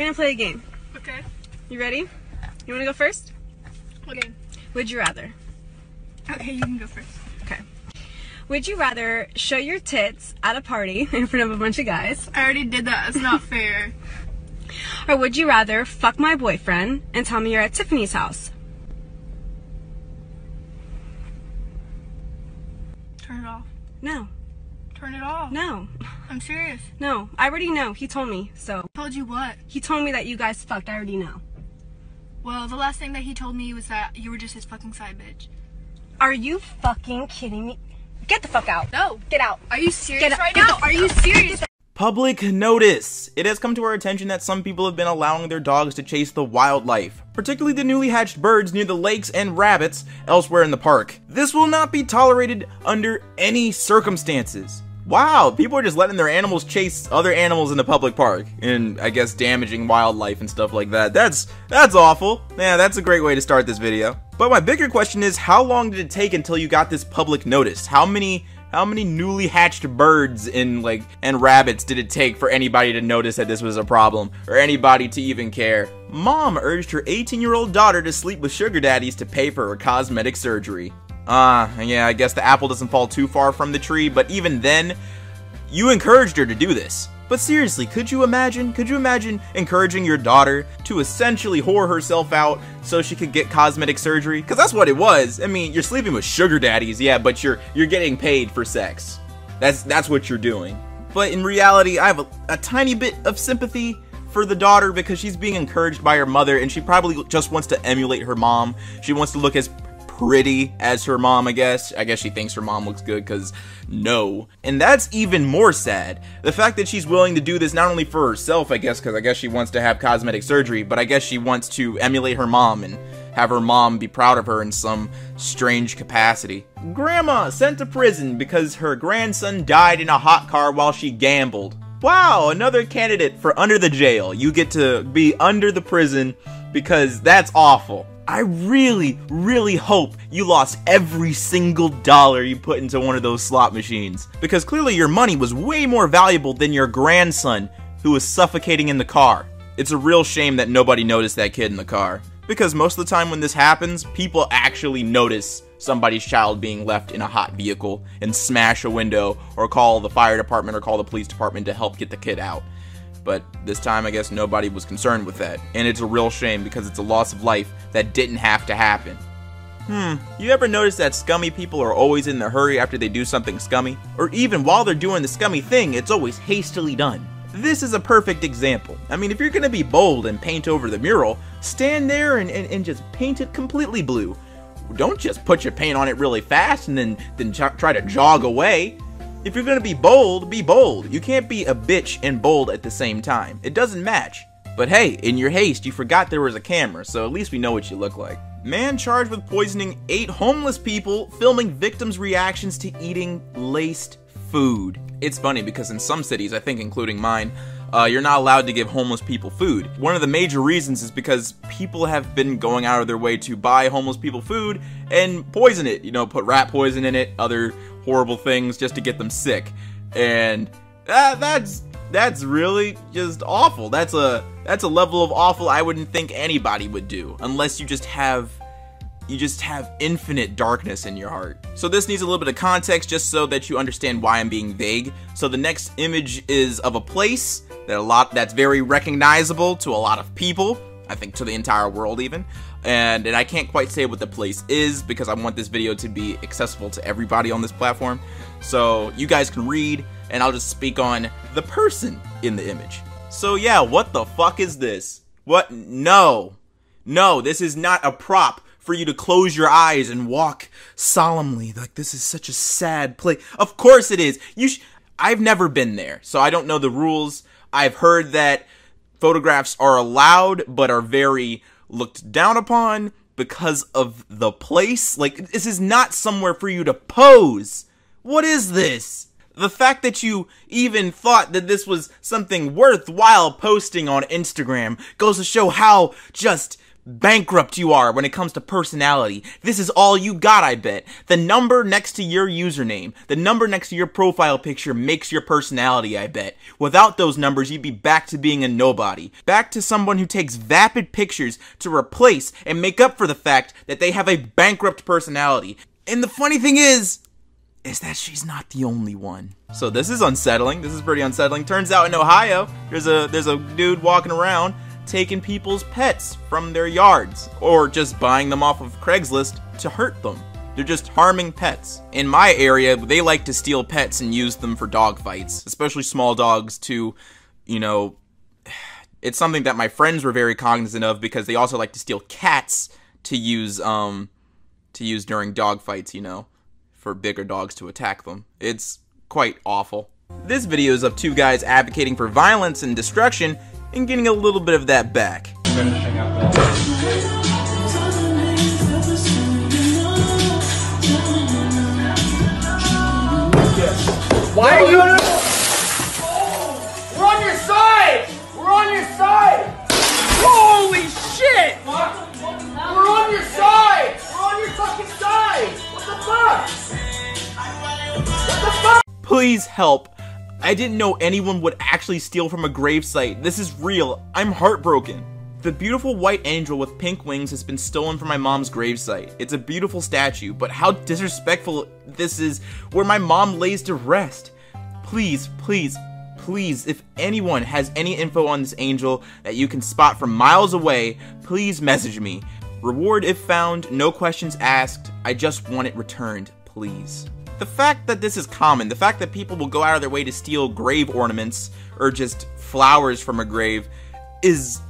We're gonna play a game. Okay. You ready? You wanna go first? Okay. Would you rather? Okay, you can go first. Okay. Would you rather show your tits at a party in front of a bunch of guys? I already did that. It's not fair. Or would you rather fuck my boyfriend and tell me you're at Tiffany's house? Turn it off. No. Turn it off. No. I'm serious. No. I already know. He told me, so. Told you what? He told me that you guys fucked. I already know. Well, the last thing that he told me was that you were just his fucking side bitch. Are you fucking kidding me? Get the fuck out. No. Get out. Are you serious Get right get now? Are you serious? Public notice! It has come to our attention that some people have been allowing their dogs to chase the wildlife, particularly the newly hatched birds near the lakes and rabbits elsewhere in the park. This will not be tolerated under any circumstances. Wow, people are just letting their animals chase other animals in the public park, and I guess damaging wildlife and stuff like that. That's awful. Yeah, that's a great way to start this video. But my bigger question is, how long did it take until you got this public notice? How many newly hatched birds and rabbits did it take for anybody to notice that this was a problem, or anybody to even care? Mom urged her 18-year-old daughter to sleep with sugar daddies to pay for her cosmetic surgery. Yeah, I guess the apple doesn't fall too far from the tree, but even then, you encouraged her to do this. But seriously, could you imagine encouraging your daughter to essentially whore herself out so she could get cosmetic surgery? Because that's what it was. I mean, you're sleeping with sugar daddies, yeah, but you're getting paid for sex. That's what you're doing. But in reality, I have a tiny bit of sympathy for the daughter because she's being encouraged by her mother, and she probably just wants to emulate her mom. She wants to look as pretty as her mom, I guess. I guess she thinks her mom looks good, because no. And that's even more sad. The fact that she's willing to do this not only for herself, I guess, because I guess she wants to have cosmetic surgery, but I guess she wants to emulate her mom and have her mom be proud of her in some strange capacity. Grandma sent to prison because her grandson died in a hot car while she gambled. Wow, another candidate for under the jail. You get to be under the prison because that's awful. I really, really hope you lost every single dollar you put into one of those slot machines, because clearly your money was way more valuable than your grandson who was suffocating in the car. It's a real shame that nobody noticed that kid in the car, because most of the time when this happens, people actually notice somebody's child being left in a hot vehicle and smash a window or call the fire department or call the police department to help get the kid out. But this time, I guess nobody was concerned with that. And it's a real shame because it's a loss of life that didn't have to happen. You ever notice that scummy people are always in a hurry after they do something scummy? Or even while they're doing the scummy thing, it's always hastily done. This is a perfect example. I mean, if you're gonna be bold and paint over the mural, stand there and just paint it completely blue. Don't just put your paint on it really fast and then try to jog away. If you're gonna be bold, be bold. You can't be a bitch and bold at the same time. It doesn't match. But hey, in your haste, you forgot there was a camera, so at least we know what you look like. Man charged with poisoning 8 homeless people, filming victims' reactions to eating laced food. It's funny because in some cities, I think including mine, you're not allowed to give homeless people food. One of the major reasons is because people have been going out of their way to buy homeless people food and poison it. You know, put rat poison in it, other horrible things just to get them sick. And that's really just awful. That's a level of awful I wouldn't think anybody would do unless you just have infinite darkness in your heart. So this needs a little bit of context just so that you understand why I'm being vague. So the next image is of a place that's very recognizable to a lot of people, I think to the entire world even. And I can't quite say what the place is because I want this video to be accessible to everybody on this platform. So you guys can read and I'll just speak on the person in the image. So yeah, what the fuck is this? What? No, this is not a prop for you to close your eyes and walk solemnly. Like, this is such a sad place. Of course it is. I've never been there, so I don't know the rules. I've heard that photographs are allowed, but are very looked down upon because of the place. Like, this is not somewhere for you to pose. What is this? The fact that you even thought that this was something worthwhile posting on Instagram goes to show how just bankrupt you are when it comes to personality. This is all you got, I bet. The number next to your username, the number next to your profile picture makes your personality, I bet. Without those numbers, you'd be back to being a nobody. Back to someone who takes vapid pictures to replace and make up for the fact that they have a bankrupt personality. And the funny thing is that she's not the only one. So this is unsettling. This is pretty unsettling. Turns out in Ohio, there's a dude walking around taking people's pets from their yards, or just buying them off of Craigslist to hurt them. They're just harming pets. In my area, they like to steal pets and use them for dog fights, especially small dogs to, you know, it's something that my friends were very cognizant of because they also like to steal cats to use during dog fights, you know, for bigger dogs to attack them. It's quite awful. This video is of two guys advocating for violence and destruction and getting a little bit of that back. Why are you? Oh, we're on your side! We're on your side! Holy shit! What? We're on your side! We're on your fucking side! What the fuck? What the fuck? Please help. I didn't know anyone would actually steal from a gravesite. This is real. I'm heartbroken. The beautiful white angel with pink wings has been stolen from my mom's gravesite. It's a beautiful statue, but how disrespectful this is where my mom lays to rest. Please, please, please, if anyone has any info on this angel that you can spot from miles away, please message me. Reward if found, no questions asked. I just want it returned, please. The fact that this is common, the fact that people will go out of their way to steal grave ornaments or just flowers from a grave is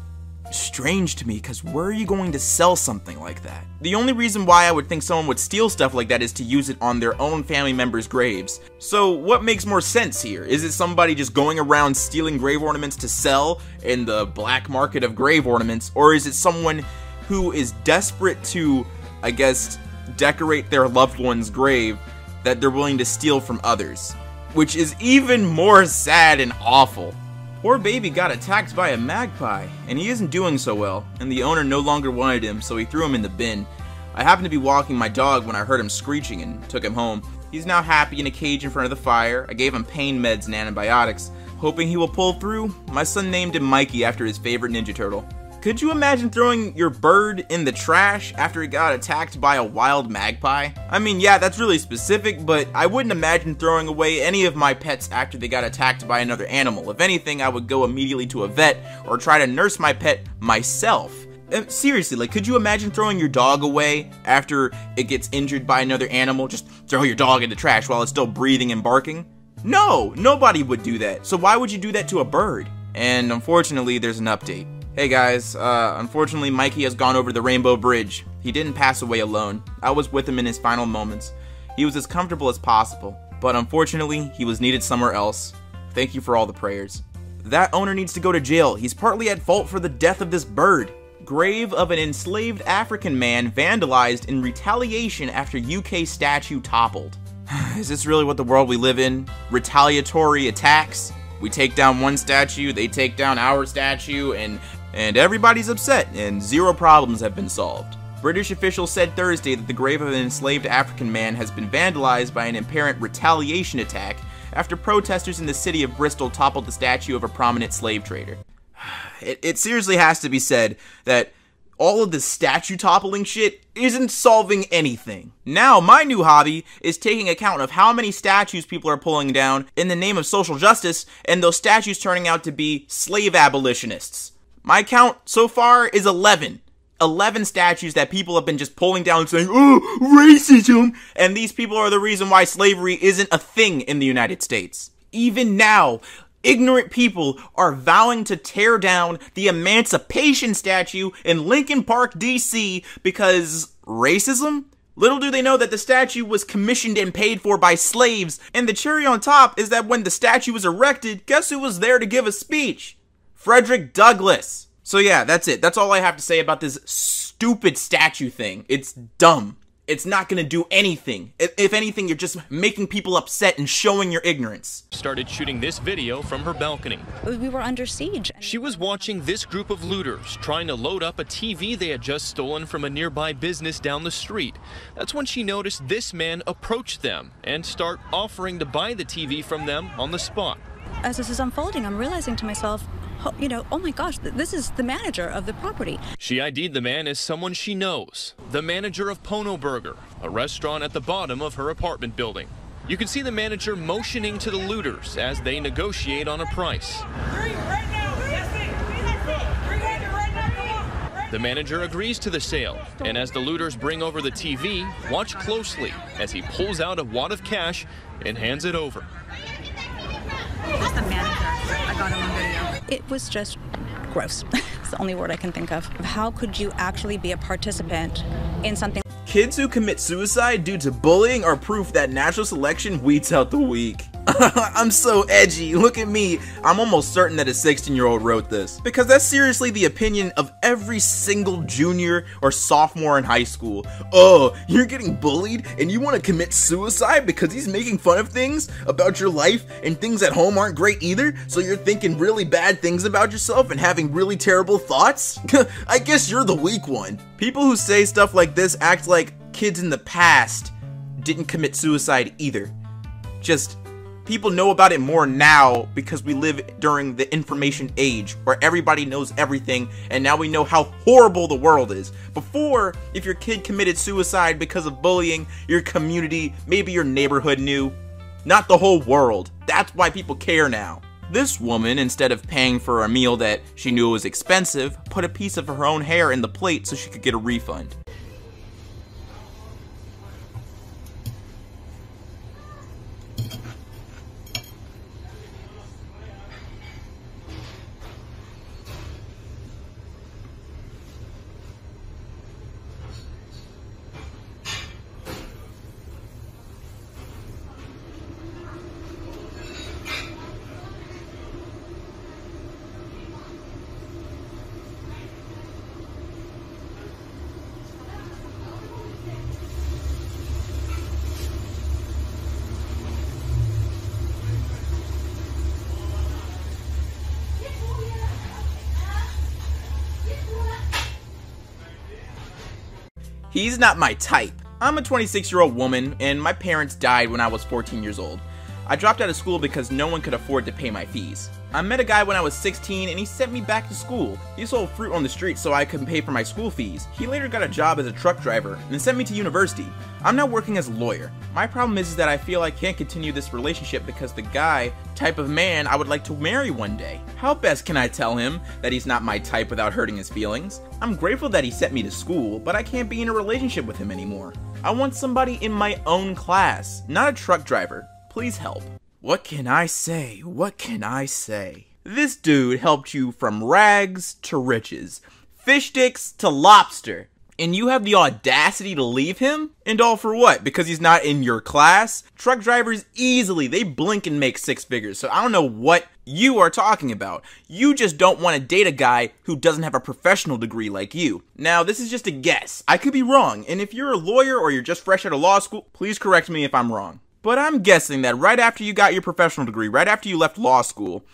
strange to me, because where are you going to sell something like that? The only reason why I would think someone would steal stuff like that is to use it on their own family members' graves. So what makes more sense here? Is it somebody just going around stealing grave ornaments to sell in the black market of grave ornaments, or is it someone who is desperate to, I guess, decorate their loved one's grave that they're willing to steal from others? Which is even more sad and awful. Poor baby got attacked by a magpie, and he isn't doing so well, and the owner no longer wanted him, so he threw him in the bin. I happened to be walking my dog when I heard him screeching and took him home. He's now happy in a cage in front of the fire. I gave him pain meds and antibiotics, hoping he will pull through. My son named him Mikey after his favorite Ninja Turtle. Could you imagine throwing your bird in the trash after it got attacked by a wild magpie? I mean, yeah, that's really specific, but I wouldn't imagine throwing away any of my pets after they got attacked by another animal. If anything, I would go immediately to a vet or try to nurse my pet myself. Seriously, like, could you imagine throwing your dog away after it gets injured by another animal? Just throw your dog in the trash while it's still breathing and barking? No, nobody would do that. So why would you do that to a bird? And unfortunately, there's an update. Hey guys, unfortunately Mikey has gone over the Rainbow Bridge. He didn't pass away alone. I was with him in his final moments. He was as comfortable as possible, but unfortunately, he was needed somewhere else. Thank you for all the prayers. That owner needs to go to jail. He's partly at fault for the death of this bird. Grave of an enslaved African man vandalized in retaliation after UK statue toppled. Is this really what the world we live in? Retaliatory attacks? We take down one statue, they take down our statue, and everybody's upset, and zero problems have been solved. British officials said Thursday that the grave of an enslaved African man has been vandalized by an apparent retaliation attack after protesters in the city of Bristol toppled the statue of a prominent slave trader. It seriously has to be said that all of this statue toppling shit isn't solving anything. Now, my new hobby is taking account of how many statues people are pulling down in the name of social justice, and those statues turning out to be slave abolitionists. My count so far is 11. 11 statues that people have been just pulling down saying, oh, racism! And these people are the reason why slavery isn't a thing in the United States. Even now, ignorant people are vowing to tear down the Emancipation statue in Lincoln Park, D.C. because racism? Little do they know that the statue was commissioned and paid for by slaves, and the cherry on top is that when the statue was erected, guess who was there to give a speech? Frederick Douglass. So yeah, that's it. That's all I have to say about this stupid statue thing. It's dumb. It's not gonna do anything. If anything, you're just making people upset and showing your ignorance. Started shooting this video from her balcony. We were under siege. She was watching this group of looters trying to load up a TV they had just stolen from a nearby business down the street. That's when she noticed this man approach them and start offering to buy the TV from them on the spot. As this is unfolding, I'm realizing to myself, oh my gosh, this is the manager of the property. She ID'd the man as someone she knows, the manager of Pono Burger, a restaurant at the bottom of her apartment building. You can see the manager motioning to the looters as they negotiate on a price. The manager agrees to the sale, and as the looters bring over the TV, watch closely as he pulls out a wad of cash and hands it over. He's the manager. I got him on video. It was just gross. It's the only word I can think of. How could you actually be a participant in something? Kids who commit suicide due to bullying are proof that natural selection weeds out the weak. I'm so edgy, look at me. I'm almost certain that a 16-year-old wrote this. Because that's seriously the opinion of every single junior or sophomore in high school. Oh, you're getting bullied and you want to commit suicide because he's making fun of things about your life and things at home aren't great either? So you're thinking really bad things about yourself and having really terrible thoughts? I guess you're the weak one. People who say stuff like this act like kids in the past didn't commit suicide either. Just people know about it more now because we live during the information age where everybody knows everything, and now we know how horrible the world is. Before, if your kid committed suicide because of bullying, your community, maybe your neighborhood knew. Not the whole world. That's why people care now. This woman, instead of paying for a meal that she knew was expensive, put a piece of her own hair in the plate so she could get a refund. He's not my type. I'm a 26-year-old woman, and my parents died when I was 14 years old. I dropped out of school because no one could afford to pay my fees. I met a guy when I was 16 and he sent me back to school. He sold fruit on the street so I couldn't pay for my school fees. He later got a job as a truck driver and then sent me to university. I'm now working as a lawyer. My problem is that I feel I can't continue this relationship because the guy, type of man I would like to marry one day. How best can I tell him that he's not my type without hurting his feelings? I'm grateful that he sent me to school, but I can't be in a relationship with him anymore. I want somebody in my own class, not a truck driver. Please help. What can I say? What can I say? This dude helped you from rags to riches, fish sticks to lobster, and you have the audacity to leave him? And all for what? Because he's not in your class? Truck drivers easily, they blink and make six figures, so I don't know what you are talking about. You just don't want to date a guy who doesn't have a professional degree like you. Now, this is just a guess. I could be wrong, and if you're a lawyer or you're just fresh out of law school, please correct me if I'm wrong. But I'm guessing that right after you got your professional degree, right after you left law school,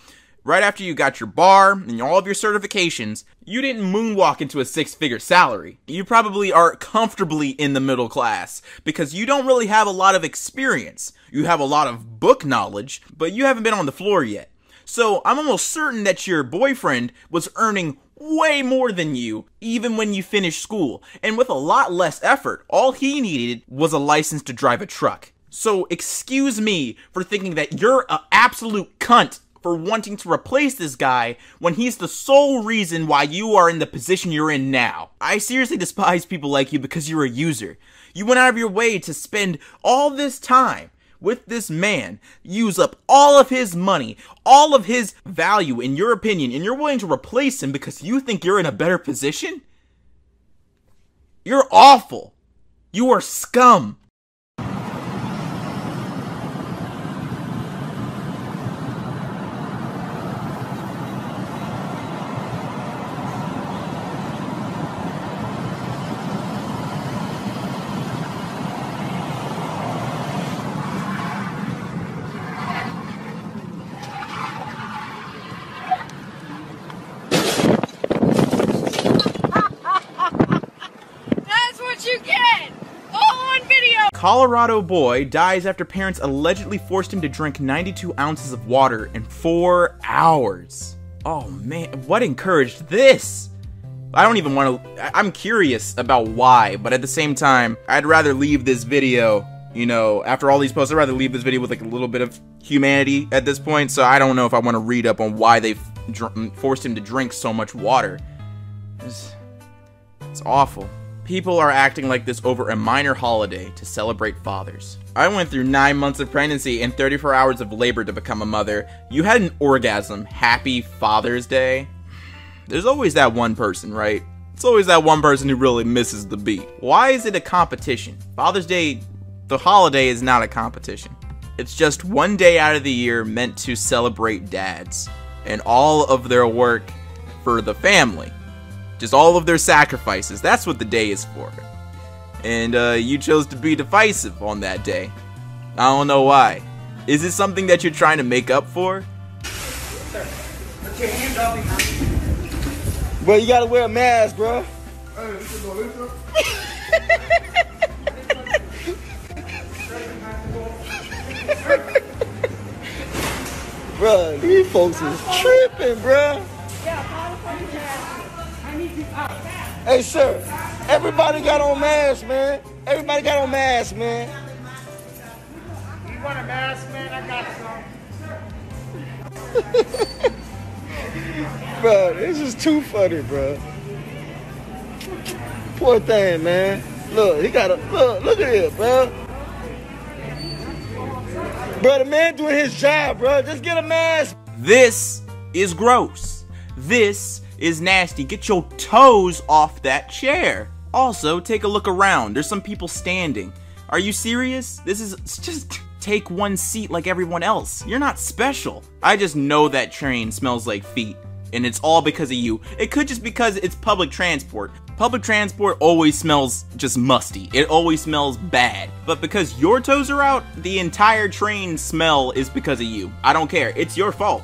right after you got your bar and all of your certifications, you didn't moonwalk into a six-figure salary. You probably are comfortably in the middle class because you don't really have a lot of experience. You have a lot of book knowledge, but you haven't been on the floor yet. So I'm almost certain that your boyfriend was earning way more than you, even when you finished school. And with a lot less effort, all he needed was a license to drive a truck. So excuse me for thinking that you're an absolute cunt for wanting to replace this guy when he's the sole reason why you are in the position you're in now. I seriously despise people like you because you're a user. You went out of your way to spend all this time with this man, use up all of his money, all of his value in your opinion, and you're willing to replace him because you think you're in a better position? You're awful. You are scum. Colorado boy dies after parents allegedly forced him to drink 92 ounces of water in 4 hours. Oh man, what encouraged this? I don't even want to, I'm curious about why, but at the same time, I'd rather leave this video, you know, after all these posts, I'd rather leave this video with like a little bit of humanity at this point, so I don't know if I want to read up on why they forced him to drink so much water. It's awful. People are acting like this over a minor holiday to celebrate fathers. I went through 9 months of pregnancy and 34 hours of labor to become a mother. You had an orgasm. Happy Father's Day. There's always that one person, right? It's always that one person who really misses the beat. Why is it a competition? Father's Day, the holiday, is not a competition. It's just one day out of the year meant to celebrate dads and all of their work for the family. Just all of their sacrifices. That's what the day is for. And you chose to be divisive on that day. I don't know why. Is it something that you're trying to make up for? Put your hands up. Bro, you gotta wear a mask, bro. Bro, these folks is tripping, bro. Hey, sir, everybody got on masks, man. Everybody got on masks, man. You want a mask, man? I got some. Bro, this is too funny, bro. Poor thing, man. Look, he got a look at it, bro. Bro, the man doing his job, bro. Just get a mask. This is gross. This is nasty. Get your toes off that chair. Also, take a look around. There's some people standing. Are you serious? This is just take one seat like everyone else. You're not special. I just know that train smells like feet, and it's all because of you. It could just because it's public transport. Public transport always smells just musty. It always smells bad. But because your toes are out, the entire train smell is because of you. I don't care. It's your fault.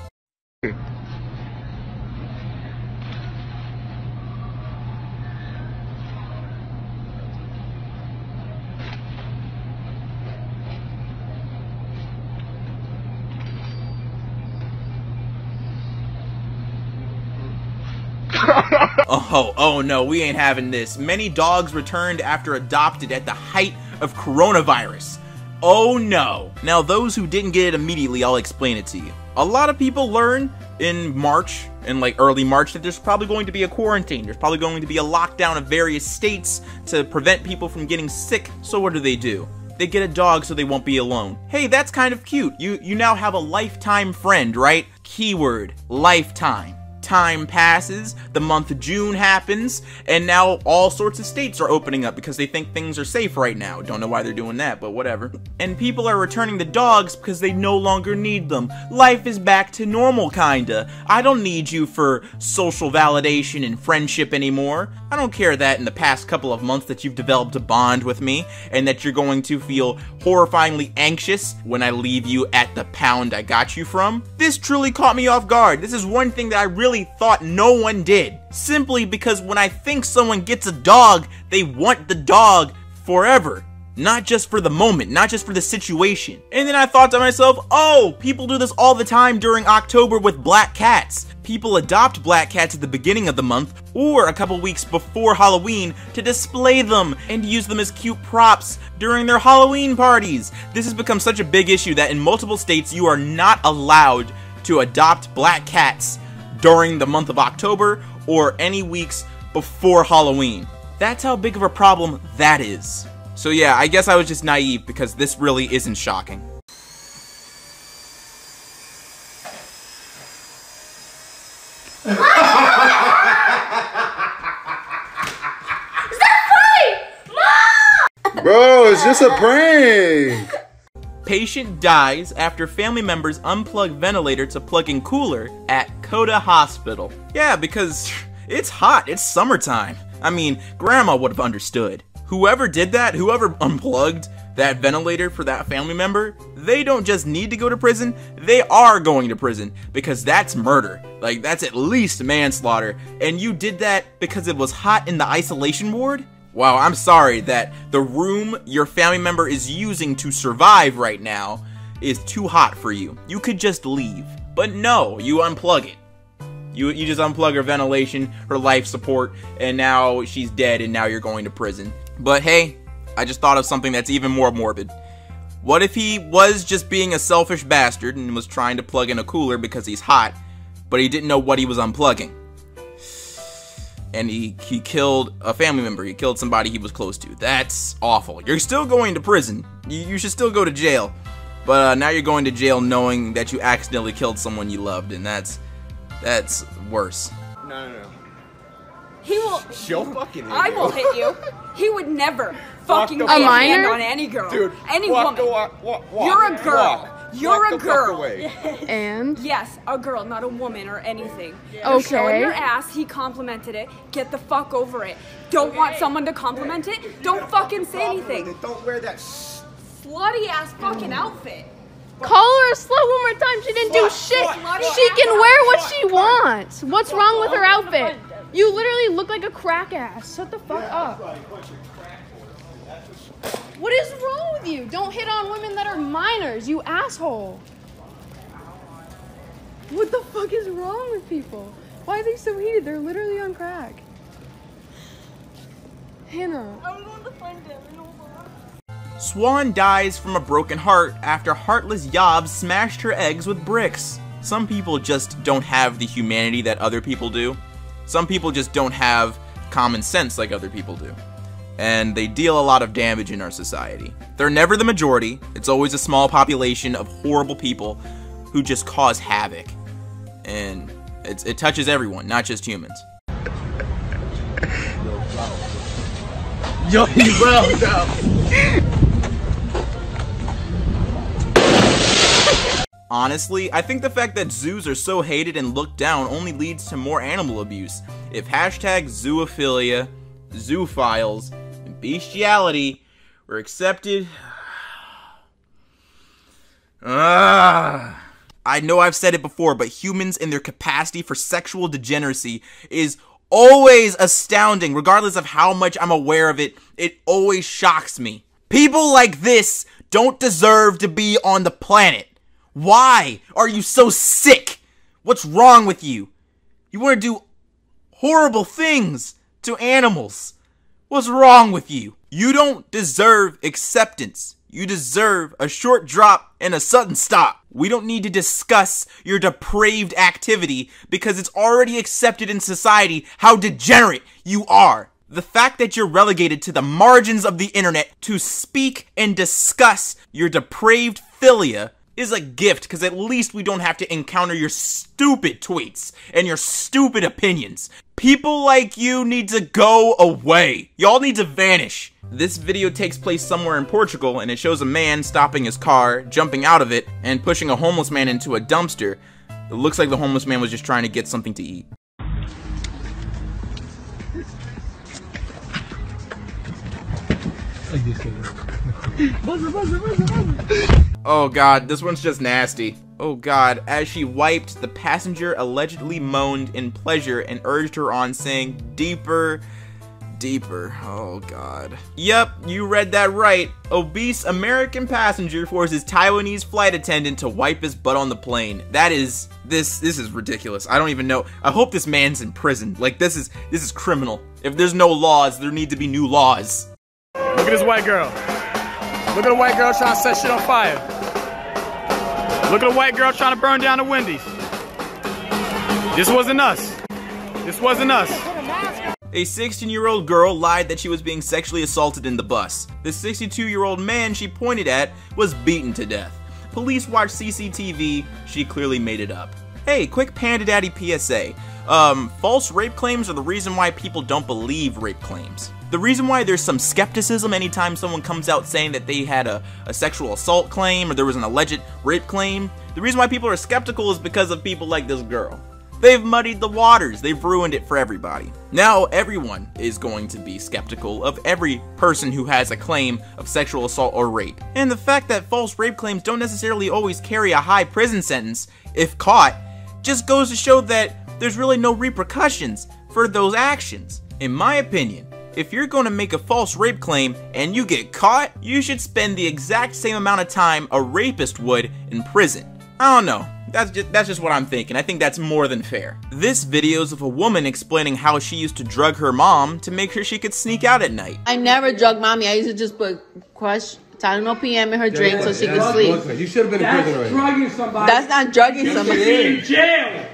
Oh no, we ain't having this. Many dogs returned after adopted at the height of coronavirus. Oh no. Now those who didn't get it immediately, I'll explain it to you. A lot of people learn in March, in like early March, that there's probably going to be a quarantine. There's probably going to be a lockdown of various states to prevent people from getting sick. So what do? They get a dog so they won't be alone. Hey, that's kind of cute. You now have a lifetime friend, right? Keyword, lifetime. Time passes, the month of June happens, and now all sorts of states are opening up because they think things are safe right now. Don't know why they're doing that, but whatever. And people are returning the dogs because they no longer need them. Life is back to normal, kinda. I don't need you for social validation and friendship anymore. I don't care that in the past couple of months that you've developed a bond with me, and that you're going to feel horrifyingly anxious when I leave you at the pound I got you from. This truly caught me off guard. This is one thing that I really thought no one did. Simply because when I think someone gets a dog, they want the dog forever. Not just for the moment, not just for the situation. And then I thought to myself, oh, people do this all the time during October with black cats. People adopt black cats at the beginning of the month or a couple weeks before Halloween to display them and use them as cute props during their Halloween parties. This has become such a big issue that in multiple states you are not allowed to adopt black cats during the month of October or any weeks before Halloween. That's how big of a problem that is. So yeah, I guess I was just naive because this really isn't shocking. Is that funny? Mom! Bro, it's just a prank. Patient dies after family members unplug ventilator to plug in cooler at Coda Hospital. Yeah, because it's hot, it's summertime. I mean, grandma would have understood. Whoever did that, whoever unplugged that ventilator for that family member, they don't just need to go to prison, they are going to prison because that's murder. Like, that's at least manslaughter. And you did that because it was hot in the isolation ward? Wow, I'm sorry that the room your family member is using to survive right now is too hot for you. You could just leave. But no, you unplug it. You just unplug her ventilation, her life support, and now she's dead and now you're going to prison. But hey, I just thought of something that's even more morbid. What if he was just being a selfish bastard and was trying to plug in a cooler because he's hot, but he didn't know what he was unplugging? And he killed a family member. He killed somebody he was close to. That's awful. You're still going to prison. You should still go to jail. But now you're going to jail knowing that you accidentally killed someone you loved, and that's worse. No. He will. She'll fucking hit I you. will hit you. He would never fucking the get a fuck hand away. on any girl. Dude, any walk woman. walk, You're a girl. walk. You're Walk a the girl. fuck away. And? Yes, a girl, not a woman or anything. You're Okay. showing your ass. He complimented it. Get the fuck over it. Don't want someone to compliment it? Don't fucking say anything. Don't wear that Slutty ass fucking outfit. Call her a slut one more time. She didn't do shit. She can wear what she wants. What's wrong with her outfit? You literally look like a crack ass. Shut the fuck up. What is wrong with you? Don't hit on women that are minors, you asshole. What the fuck is wrong with people? Why are they so heated? They're literally on crack. Hannah. Swan dies from a broken heart after heartless Yobs smashed her eggs with bricks. Some people just don't have the humanity that other people do. Some people just don't have common sense like other people do. And they deal a lot of damage in our society. They're never the majority. It's always a small population of horrible people who just cause havoc. And it touches everyone, not just humans. Yo, he well out. Honestly, I think the fact that zoos are so hated and looked down only leads to more animal abuse. If hashtag zoophilia, zoophiles, and bestiality were accepted... I know I've said it before, but humans and their capacity for sexual degeneracy is always astounding. Regardless of how much I'm aware of it, it always shocks me. People like this don't deserve to be on the planet. Why are you so sick? What's wrong with you? You want to do horrible things to animals. What's wrong with you? You don't deserve acceptance. You deserve a short drop and a sudden stop. We don't need to discuss your depraved activity because it's already accepted in society how degenerate you are. The fact that you're relegated to the margins of the internet to speak and discuss your depraved philia is a gift, because at least we don't have to encounter your stupid tweets and your stupid opinions. People like you need to go away. Y'all need to vanish. This video takes place somewhere in Portugal, and it shows a man stopping his car, jumping out of it, and pushing a homeless man into a dumpster. It looks like the homeless man was just trying to get something to eat. Oh god, this one's just nasty. Oh god, as she wiped, the passenger allegedly moaned in pleasure and urged her on, saying, "Deeper, deeper." Oh god. Yep, you read that right. Obese American passenger forces Taiwanese flight attendant to wipe his butt on the plane. That is, this is ridiculous. I don't even know. I hope this man's in prison. Like, this is criminal. If there's no laws, there need to be new laws. Look at this white girl. Look at a white girl trying to set shit on fire. Look at a white girl trying to burn down the Wendy's. This wasn't us. This wasn't us. A 16-year-old girl lied that she was being sexually assaulted in the bus. The 62-year-old man she pointed at was beaten to death. Police watched CCTV. She clearly made it up. Hey, quick Panda Daddy PSA. False rape claims are the reason why people don't believe rape claims. The reason why there's some skepticism anytime someone comes out saying that they had a sexual assault claim or there was an alleged rape claim, the reason why people are skeptical is because of people like this girl. They've muddied the waters. They've ruined it for everybody. Now everyone is going to be skeptical of every person who has a claim of sexual assault or rape. And the fact that false rape claims don't necessarily always carry a high prison sentence, if caught, just goes to show that there's really no repercussions for those actions. In my opinion, If you're going to make a false rape claim and you get caught, you should spend the exact same amount of time a rapist would in prison. I don't know. That's just what I'm thinking. I think that's more than fair. This video's of a woman explaining how she used to drug her mom to make sure she could sneak out at night. I never drug mommy. I used to just put Crush Tylenol PM in her drink so she could sleep. You should have been in prison already. That's drugging somebody. That's not drugging somebody. You should be in jail.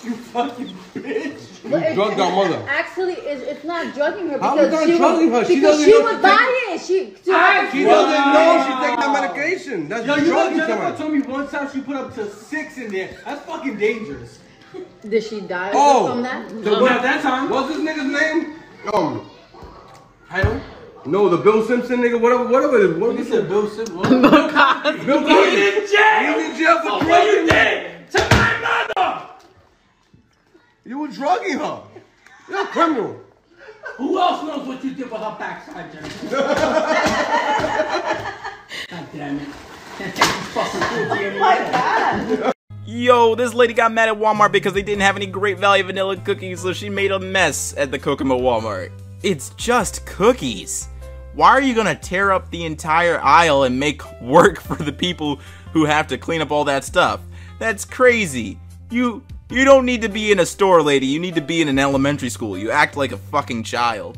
You fucking bitch. You drugged our mother. Actually, it's not drugging her How is because that drugging her? She doesn't she know would buy it. She doesn't know she's taking that medication. That's Yo, drugging Jennifer someone. told me one time she put up to 6 in there. That's fucking dangerous. Did she die from that? So at that time, what's this nigga's name? I don't. No, the Bill Simpson nigga, whatever it is. What You said Bill Simpson. Bill Cosby. Bill Cosby. He's in jail. He's in jail for What drugging you did to my mother? You were drugging her. You're a criminal. Who else knows what you did with her backside, Jennifer? God damn it. Can't take these fucking fools here. Oh my God. Yo, this lady got mad at Walmart because they didn't have any Great Value vanilla cookies, so she made a mess at the Kokomo Walmart. It's just cookies. Why are you gonna tear up the entire aisle and make work for the people who have to clean up all that stuff? That's crazy. You don't need to be in a store, lady. You need to be in an elementary school. You act like a fucking child.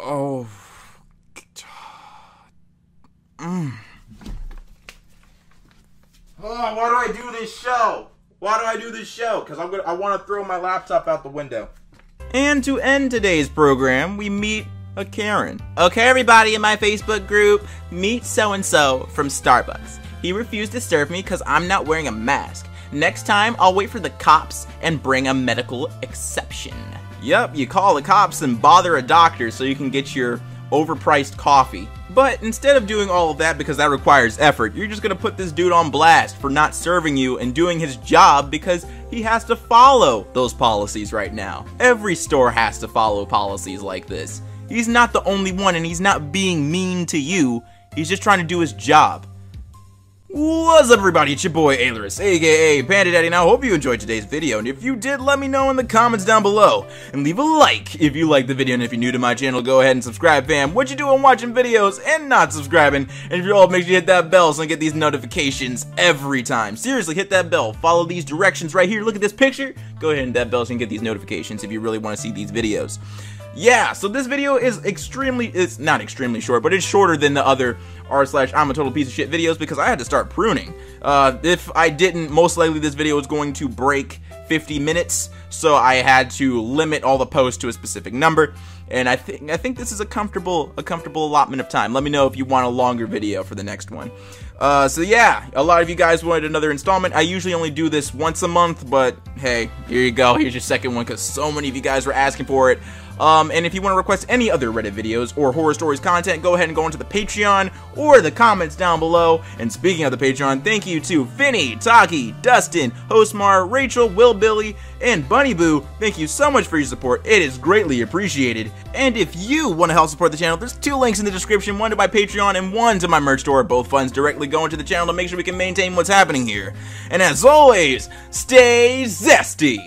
Oh. Oh, why do I do this show? Why do I do this show? Because I want to throw my laptop out the window. And to end today's program, we meet a Karen. Okay, everybody in my Facebook group, meet so-and-so from Starbucks. He refused to serve me because I'm not wearing a mask. Next time, I'll wait for the cops and bring a medical exception. Yep, you call the cops and bother a doctor so you can get your overpriced coffee. But instead of doing all of that because that requires effort, you're just gonna put this dude on blast for not serving you and doing his job because he has to follow those policies right now. Every store has to follow policies like this. He's not the only one, and he's not being mean to you. He's just trying to do his job. What's up, everybody? It's your boy Ailurus, aka Panda Daddy. Now, I hope you enjoyed today's video, and if you did, let me know in the comments down below. And leave a like if you liked the video, and if you're new to my channel, go ahead and subscribe, fam. What you doing watching videos and not subscribing? And if you're old, make sure you hit that bell so I get these notifications every time. Seriously, hit that bell. Follow these directions right here. Look at this picture. Go ahead and hit that bell so you can get these notifications if you really want to see these videos. Yeah, so this video is it's not extremely short, but it's shorter than the other r/I'm a total piece of shit videos because I had to start pruning. If I didn't, most likely this video is going to break 50 minutes, so I had to limit all the posts to a specific number, and I think this is a comfortable allotment of time. Let me know if you want a longer video for the next one. So yeah, a lot of you guys wanted another installment. I usually only do this once a month, but hey, here you go. Here's your second one because so many of you guys were asking for it. And if you want to request any other Reddit videos or horror stories content, go ahead and go into the Patreon or the comments down below. And speaking of the Patreon, thank you to Finny, Taki, Dustin, Hostmar, Rachel, Will Billy, and Bunny Boo. Thank you so much for your support. It is greatly appreciated. And if you want to help support the channel, there's 2 links in the description, one to my Patreon and one to my merch store. Both funds directly go into the channel to make sure we can maintain what's happening here. And as always, stay zesty!